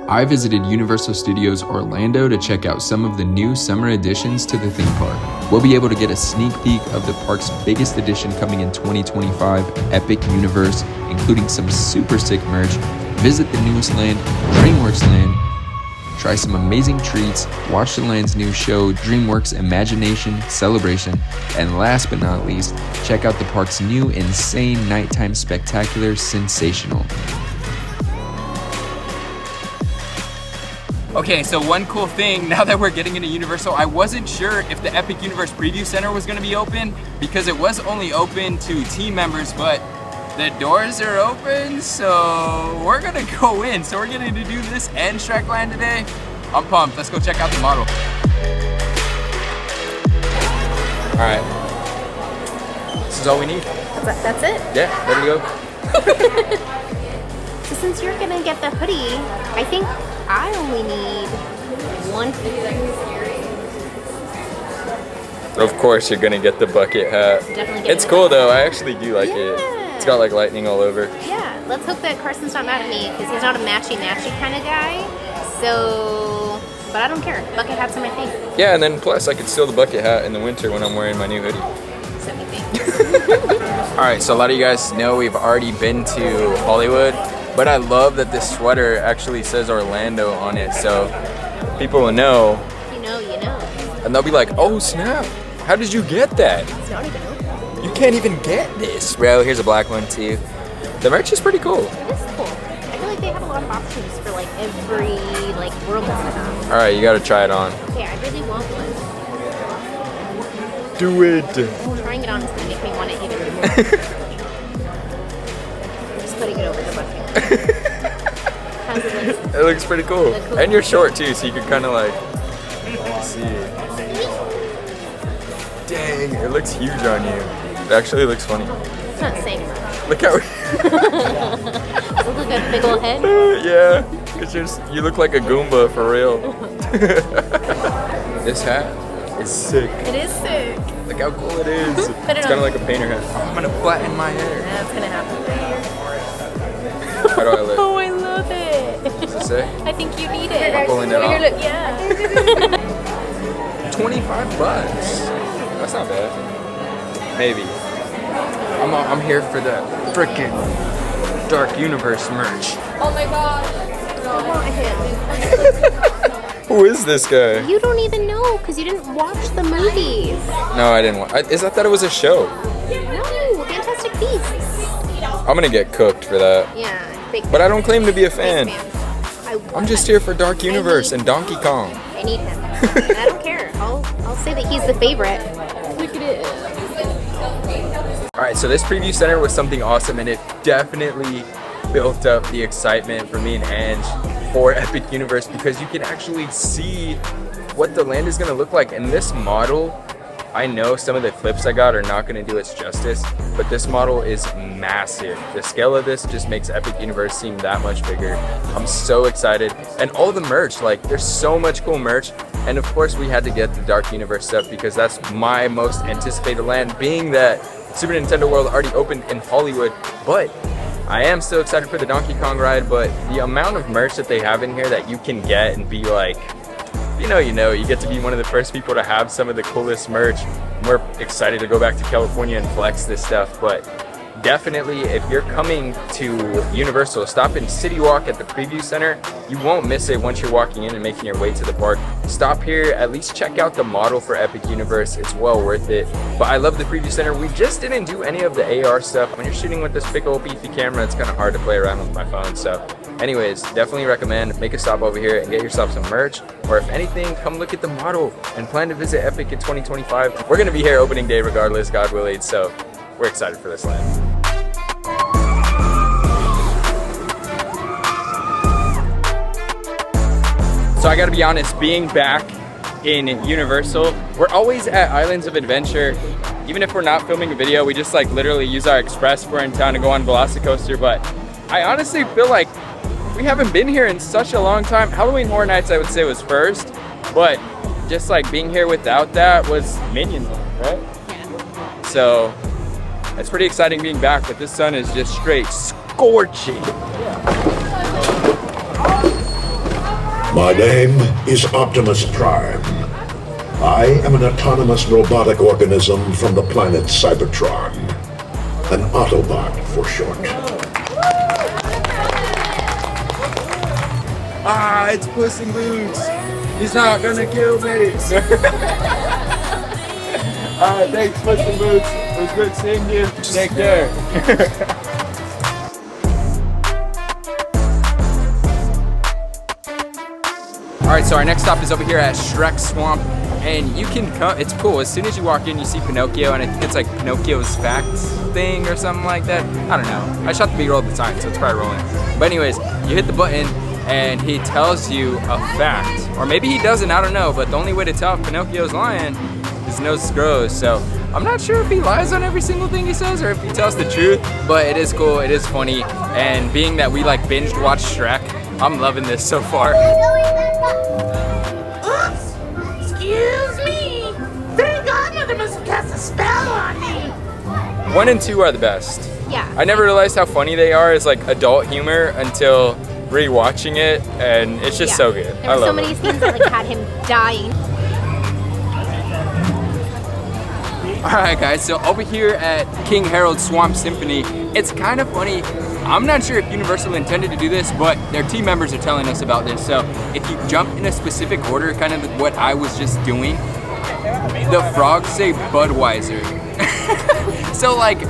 I visited Universal Studios Orlando to check out some of the new summer additions to the theme park. We'll be able to get a sneak peek of the park's biggest addition coming in 2025, Epic Universe, including some super sick merch, visit the newest land, Dreamworks Land, try some amazing treats, watch the land's new show, Dreamworks Imagination Celebration, and last but not least, check out the park's new insane nighttime spectacular, Cinesational. Okay, so one cool thing, now that we're getting into Universal, I wasn't sure if the Epic Universe Preview Center was gonna be open because it was only open to team members, but the doors are open, so we're gonna go in. So we're getting to do this and Shrek Land today. I'm pumped, let's go check out the model. All right, this is all we need. That's it? Yeah, ready to go. So since you're gonna get the hoodie, I think I only need one. Of course you're gonna get the bucket hat. Definitely it's cool though, I actually do like it. Yeah. It's got like lightning all over. Yeah, let's hope that Carson's not mad at me because he's not a matchy-matchy kind of guy. So, but I don't care. Bucket hats are my thing. Yeah, and then plus I could steal the bucket hat in the winter when I'm wearing my new hoodie. So me too. Alright, so a lot of you guys know we've already been to Hollywood, but I love that this sweater actually says Orlando on it, so people will know. You know. And they'll be like, oh snap, how did you get that? It's not even open. You can't even get this. Well, here's a black one too. The merch is pretty cool. It is cool. I feel like they have a lot of options for like every world that's enough. Alright, you gotta try it on. Okay, I really want one. Do it. Trying it on is gonna make me want it even more. Just putting it over the bucket. How's it look? It looks pretty cool. And you're short too, so you can kind of like see it. Dang, it looks huge on you. It actually looks funny. It's not saying much. Look how. Does it look like a big old head? Yeah, because you look like a Goomba for real. This hat is sick. It is sick. Look how cool it is. It's Put it kind of on. like a painter hat. Oh, I'm gonna flatten my hair. That's gonna happen. How do I look? Oh, I love it. Does it say? I think you need it. I'm pulling it off. Yeah. 25 bucks. That's not bad. Maybe. I'm here for the frickin' Dark Universe merch. Oh my gosh. I want him. Who is this guy? You don't even know because you didn't watch the movies. No, I didn't. I thought it was a show. No, Fantastic Beasts. I'm gonna get cooked for that. Yeah, big. But I don't claim to be a fan. fan. I'm just here for Dark Universe and Donkey Kong. I need him. And I don't care. I'll say that he's the favorite. Look at it. Alright, so this preview center was something awesome, and it definitely built up the excitement for me and Ange for Epic Universe because you can actually see what the land is going to look like. And this model, I know some of the clips I got are not going to do its justice, but this model is massive. The scale of this just makes Epic Universe seem that much bigger. I'm so excited. And all the merch, like there's so much cool merch. And of course we had to get the Dark Universe stuff because that's my most anticipated land, being that Super Nintendo World already opened in Hollywood. But I am still excited for the Donkey Kong ride, but the amount of merch that they have in here that you can get and be like, you get to be one of the first people to have some of the coolest merch. We're excited to go back to California and flex this stuff, but definitely if you're coming to Universal, stop in City Walk at the Preview Center. You won't miss it once you're walking in and making your way to the park. Stop here, at least check out the model for Epic Universe. It's well worth it. But I love the Preview Center. We just didn't do any of the AR stuff. When you're shooting with this big old beefy camera, it's kind of hard to play around with my phone. So anyways, definitely recommend make a stop over here and get yourself some merch. Or if anything, come look at the model and plan to visit Epic in 2025. We're gonna be here opening day regardless, God willing. So we're excited for this land. So I gotta be honest, being back in Universal, we're always at Islands of Adventure. Even if we're not filming a video, we just like literally use our express if we're in town to go on Velocicoaster. But I honestly feel like we haven't been here in such a long time. Halloween Horror Nights I would say was first, but just like being here without that was Minions, right? Yeah. So it's pretty exciting being back, but this sun is just straight scorching. My name is Optimus Prime. I am an autonomous robotic organism from the planet Cybertron. An Autobot for short. Ah, it's Puss in Boots. He's not gonna kill me. Alright, thanks Puss in Boots. It was good seeing you. Take care. Alright, so our next stop is over here at Shrek Swamp. And you can come, it's cool. As soon as you walk in, you see Pinocchio, and I think it's like Pinocchio's facts thing or something like that. I don't know. I shot the B-roll at the time, so it's probably rolling. But anyways, you hit the button, and he tells you a fact. Or maybe he doesn't, I don't know. But the only way to tell if Pinocchio's lying, his nose grows. So I'm not sure if he lies on every single thing he says or if he tells the truth. But it is cool, it is funny. And being that we like binged watch Shrek, I'm loving this so far. Excuse me! Fairy Godmother must have cast a spell on me! 1 and 2 are the best. Yeah. I never realized how funny they are as like adult humor until rewatching it, and it's just so good. There were so many scenes that like had him dying. Alright guys, so over here at King Harold's Swamp Symphony, it's kind of funny. I'm not sure if Universal intended to do this, but their team members are telling us about this. So if you jump in a specific order, kind of what I was just doing, the frogs say Budweiser. So like,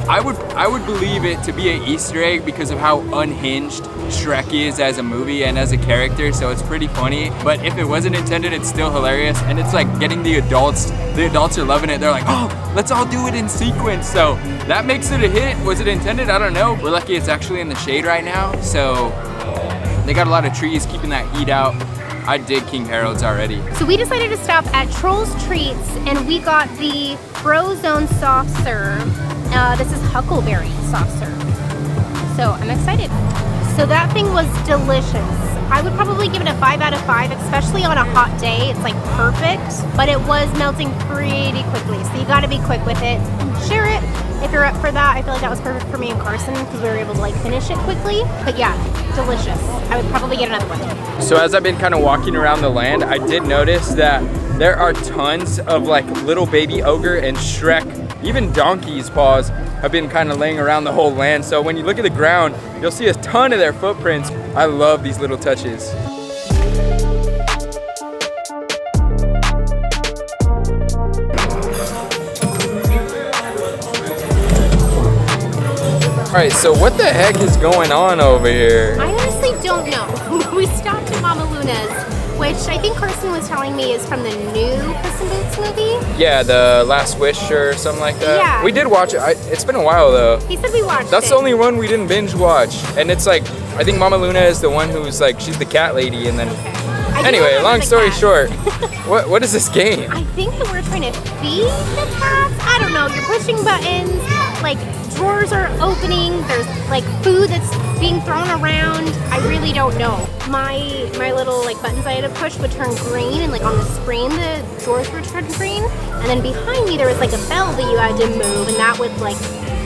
I would believe it to be an Easter egg because of how unhinged Shrek is as a movie and as a character, so it's pretty funny. But if it wasn't intended, it's still hilarious, and it's like getting the adults are loving it. They're like, oh, let's all do it in sequence. So that makes it a hit. Was it intended? I don't know. We're lucky it's actually in the shade right now, so they got a lot of trees keeping that heat out. I dig King Harold's already. So we decided to stop at Trolls Treats, and we got the Brozone soft serve. This is Huckleberry soft serve. So I'm excited. So that thing was delicious. I would probably give it a 5 out of 5, especially on a hot day. It's like perfect, but it was melting pretty quickly. So you gotta be quick with it. Share it if you're up for that. I feel like that was perfect for me and Carson because we were able to like finish it quickly. But yeah, delicious. I would probably get another one. So as I've been kind of walking around the land, I did notice that there are tons of like little baby Ogre and Shrek, even Donkey's paws have been kind of laying around the whole land. So when you look at the ground, you'll see a ton of their footprints. I love these little touches. All right, so what the heck is going on over here? I honestly don't know. We stopped at Mama Luna's, which I think Carson was telling me is from the new Puss in Boots movie. Yeah, the Last Wish or something like that. Yeah. We did watch it. It's been a while though. He said we watched That's it. the only one we didn't binge watch. And it's like, I think Mama Luna is the one who's like, she's the cat lady, and then... Okay. Anyway, long story short, what is this game? I think that we're trying to feed the cats. I don't know. You're pushing buttons, like drawers are opening. There's like food that's being thrown around. I really don't know. My little like buttons I had to push would turn green, and like on the screen the drawers would turn green. And then behind me there was like a bell that you had to move, and that would like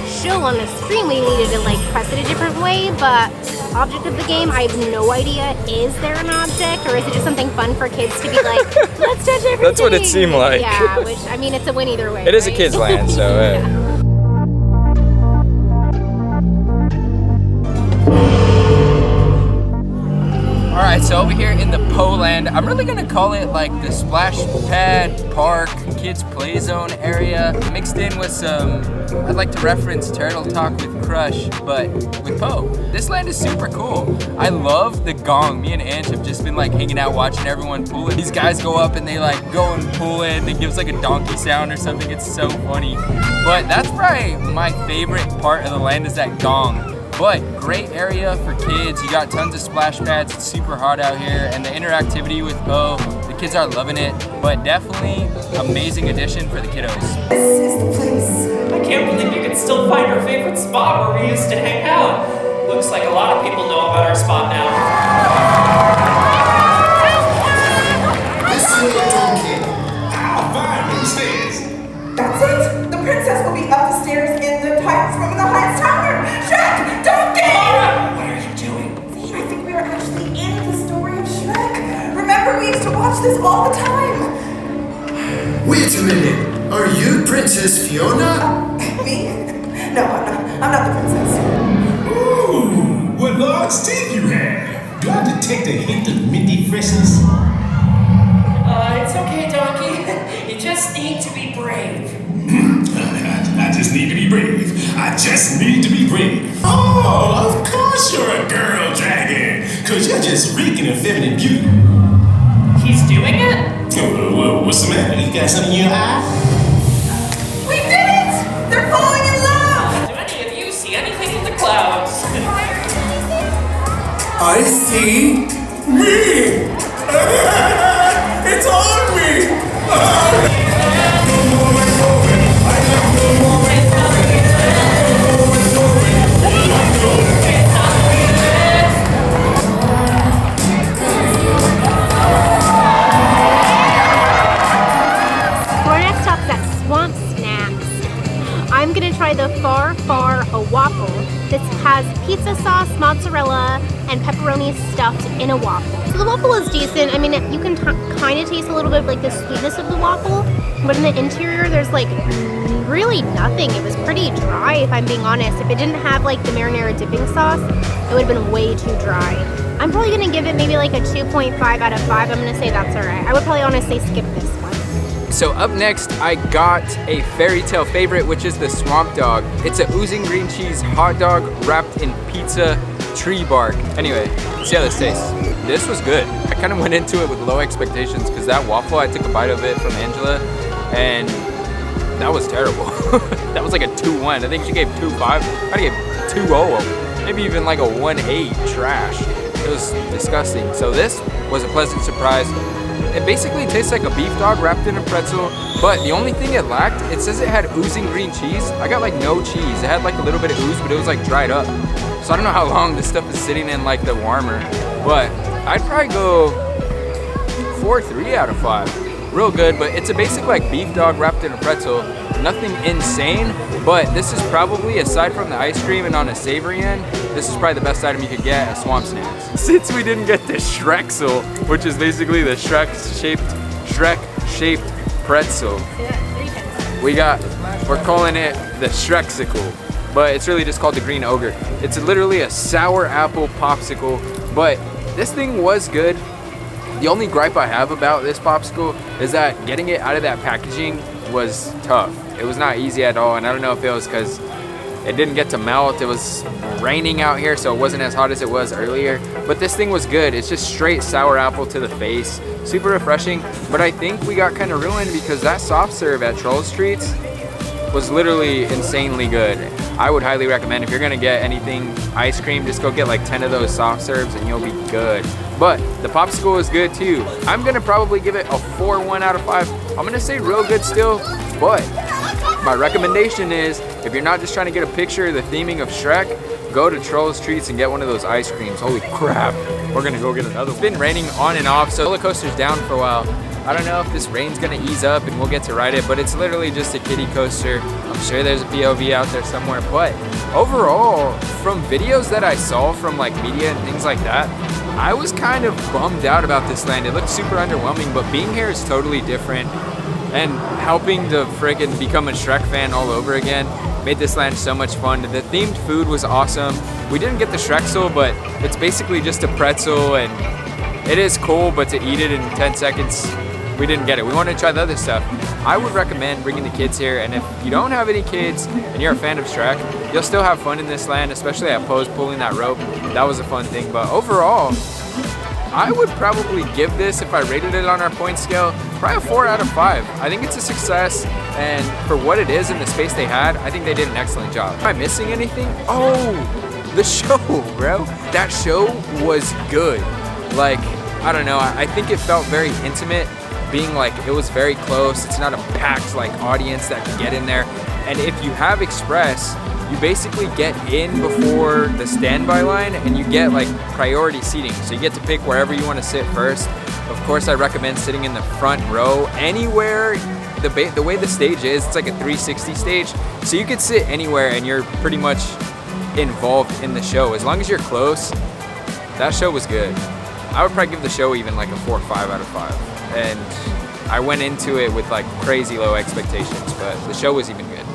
show on the screen. We needed to like press it a different way, but object of the game, I have no idea. Is there an object, or is it just something fun for kids to be like, let's touch everything? That's what it seemed like. Yeah, which, I mean, it's a win either way. It is a right? kid's land, so Yeah. Alright, so over here in the Poland, I'm really gonna call it like the splash pad, park, kids play zone area, mixed in with some, I'd like to reference Turtle Talk with Crush, but with Poe. This land is super cool. I love the gong. Me and Ange have just been like hanging out watching everyone pull it. These guys go up and they like go and pull it, and it gives like a donkey sound or something. It's so funny. But that's probably my favorite part of the land is that gong. But great area for kids. You got tons of splash pads. It's super hot out here, and the interactivity with Poe, the kids are loving it. But definitely amazing addition for the kiddos. This is the place. I can't believe you can still find our favorite spot where we used to hang out. Looks like a lot of people know about our spot now. This little donkey. I'll find these stairs. That's it. The princess will be up the stairs in the highest room in the highest tower. Shrek, donkey! Laura, what are you doing? See, I think we are actually in the story of Shrek. watch this all the time. Wait a minute. Are you Princess Fiona? Me? No, I'm not the princess. Ooh, what large teeth you have. Do I detect a hint of minty freshness? It's okay, Donkey. You just need to be brave. I just need to be brave. I just need to be brave. Oh, of course you're a girl dragon. Cause you're just reeking of feminine beauty. He's doing it? What's the matter? You got something in your eye? We did it! They're falling in love! Do any of you see anything in the clouds? I see me. It's on me. I'm gonna try the Far A Waffle. This has pizza sauce, mozzarella, and pepperoni stuffed in a waffle. So the waffle is decent. I mean, you can kind of taste a little bit of like the sweetness of the waffle, but in the interior, there's like really nothing. It was pretty dry, if I'm being honest. If it didn't have like the marinara dipping sauce, it would have been way too dry. I'm probably gonna give it maybe like a 2.5 out of 5. I'm gonna say that's all right. I would probably honestly skip this one. So up next, I got a fairy tale favorite, which is the Swamp Dog. It's a oozing green cheese hot dog wrapped in pizza tree bark. Anyway, let's see how this tastes. This was good. I kind of went into it with low expectations because that waffle, I took a bite of it from Angela, and that was terrible. That was like a 2-1. I think she gave 2.5. I gave 2.0, maybe even like a 1.8 trash. It was disgusting. So this was a pleasant surprise. It basically tastes like a beef dog wrapped in a pretzel, but the only thing it lacked, it says it had oozing green cheese. I got like no cheese. It had like a little bit of ooze, but it was like dried up. So I don't know how long this stuff is sitting in like the warmer, but I'd probably go 4.3 out of 5. Real good, but it's a basic like beef dog wrapped in a pretzel. Nothing insane, but this is probably, aside from the ice cream and on a savory end, this is probably the best item you could get at Swamp Snacks. Since we didn't get the Shreksel, which is basically the Shrek-shaped pretzel, we're calling it the Shreksicle, but it's really just called the Green Ogre. It's literally a sour apple popsicle, but this thing was good. The only gripe I have about this popsicle is that getting it out of that packaging was tough. It was not easy at all, and I don't know if it was because it didn't get to melt. It was raining out here, so it wasn't as hot as it was earlier, but this thing was good. It's just straight sour apple to the face, super refreshing, but I think we got kind of ruined because that soft serve at Trolls Treats was literally insanely good. I would highly recommend, if you're gonna get anything ice cream, just go get like 10 of those soft serves and you'll be good. But the popsicle is good too. I'm gonna probably give it a 4.1 out of 5. I'm gonna say real good still, but my recommendation is, if you're not just trying to get a picture of the theming of Shrek, go to Trolls Treats and get one of those ice creams. Holy crap, we're gonna go get another one. It's been raining on and off, so the roller coaster's down for a while. I don't know if this rain's gonna ease up and we'll get to ride it, but it's literally just a kiddie coaster. I'm sure there's a POV out there somewhere, but overall, from videos that I saw from like media and things like that, I was kind of bummed out about this land. It looked super underwhelming, but being here is totally different. And helping to friggin' become a Shrek fan all over again made this land so much fun. The themed food was awesome. We didn't get the Shreksel, but it's basically just a pretzel, and it is cool, but to eat it in 10 seconds, we didn't get it. We wanted to try the other stuff. I would recommend bringing the kids here, and if you don't have any kids and you're a fan of Shrek, you'll still have fun in this land, especially at Pose pulling that rope. That was a fun thing, but overall, I would probably give this, if I rated it on our point scale, probably a 4 out of 5. I think it's a success, and for what it is and the space they had, I think they did an excellent job. Am I missing anything? Oh, the show, bro. That show was good. Like, I don't know, I think it felt very intimate, being like, it was very close. It's not a packed like audience that can get in there. And if you have Express, you basically get in before the standby line and you get like priority seating. So you get to pick wherever you want to sit first. Of course, I recommend sitting in the front row anywhere. The way the stage is, it's like a 360 stage. So you could sit anywhere and you're pretty much involved in the show. As long as you're close, that show was good. I would probably give the show even like a 4 or 5 out of 5. and I went into it with like crazy low expectations, but the show was even good.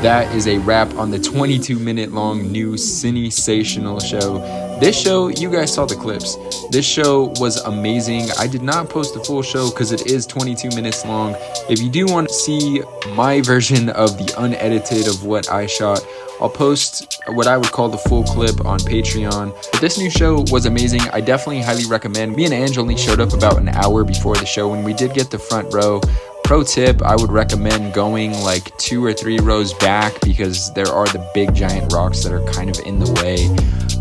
That is a wrap on the 22-minute long new Cinesational show. This show, you guys saw the clips. This show was amazing. I did not post the full show because it is 22 minutes long. If you do want to see my version of the unedited of what I shot, I'll post what I would call the full clip on Patreon. But this new show was amazing. I definitely highly recommend. Me and Ange only showed up about an hour before the show when we did get the front row. Pro tip, I would recommend going like 2 or 3 rows back because there are the big giant rocks that are kind of in the way.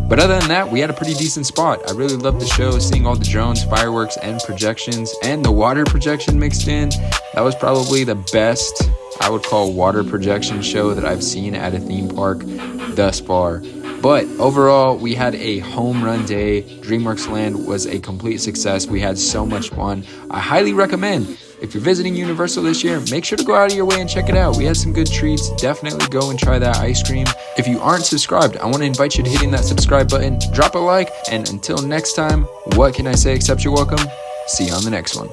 But other than that, we had a pretty decent spot. I really loved the show, seeing all the drones, fireworks, and projections, and the water projection mixed in. That was probably the best, I would call, water projection show that I've seen at a theme park thus far. But overall, we had a home run day. Dreamworks Land was a complete success. We had so much fun. I highly recommend, if you're visiting Universal this year, make sure to go out of your way and check it out. We had some good treats. Definitely go and try that ice cream. If you aren't subscribed, I want to invite you to hitting that subscribe button, drop a like, and until next time, what can I say except you're welcome? See you on the next one.